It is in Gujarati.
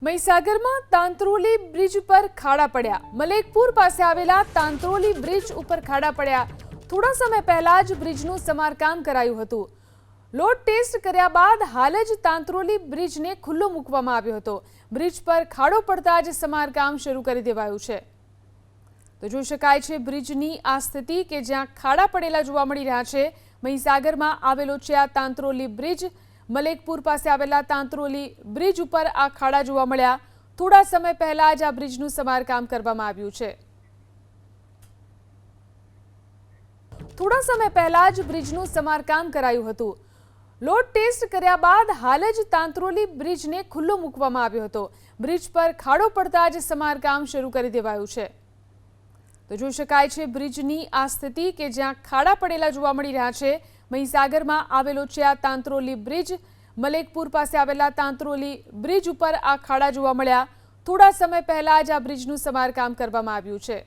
મહીસાગરમાં તાંત્રોલી બ્રિજ પર ખાડા પડ્યા। મલેકપુર પાસે આવેલા તાંત્રોલી બ્રિજ ઉપર ખાડા પડ્યા। થોડા સમય પહેલા જ બ્રિજનું સમારકામ કરાયું હતું। લોડ ટેસ્ટ કર્યા બાદ હાલ જ તાંત્રોલી બ્રિજને ખુલ્લો મૂકવામાં આવ્યો હતો। બ્રિજ પર ખાડો પડતા જ સમારકામ શરૂ કરી દેવાયું છે। તો જોઈ શકાય છે બ્રિજની આ સ્થિતિ કે જ્યાં ખાડા પડેલા જોવા મળી રહ્યા છે। મહીસાગરમાં આવેલો છે આ તાંત્રોલી બ્રિજ। મલેકપુર પાસે આવેલા તાંત્રોલી બ્રિજ ઉપર આ ખાડા જોવા મળ્યા। થોડા સમય પહેલા જ આ બ્રિજનું સમારકામ કરવામાં આવ્યું છે। થોડા સમય પહેલા જ બ્રિજનું સમારકામ કરાયું હતું। લોડ ટેસ્ટ કર્યા બાદ હાલ જ તાંત્રોલી બ્રિજને ખુલ્લો મૂકવામાં આવ્યો હતો। બ્રિજ પર ખાડો પડતા જ સમારકામ શરૂ કરી દેવાયું છે। તો જોઈ શકાય છે બ્રિજની આ સ્થિતિ કે જ્યાં ખાડા પડેલા જોવા મળી રહ્યા છે। મહીસાગરમાં આવેલો છે આ તાંત્રોલી બ્રિજ। મલેકપુર પાસે આવેલા તાંત્રોલી બ્રિજ ઉપર આ ખાડા જોવા મળ્યા। થોડા સમય પહેલા જ આ બ્રિજનું સમારકામ કરવામાં આવ્યું છે।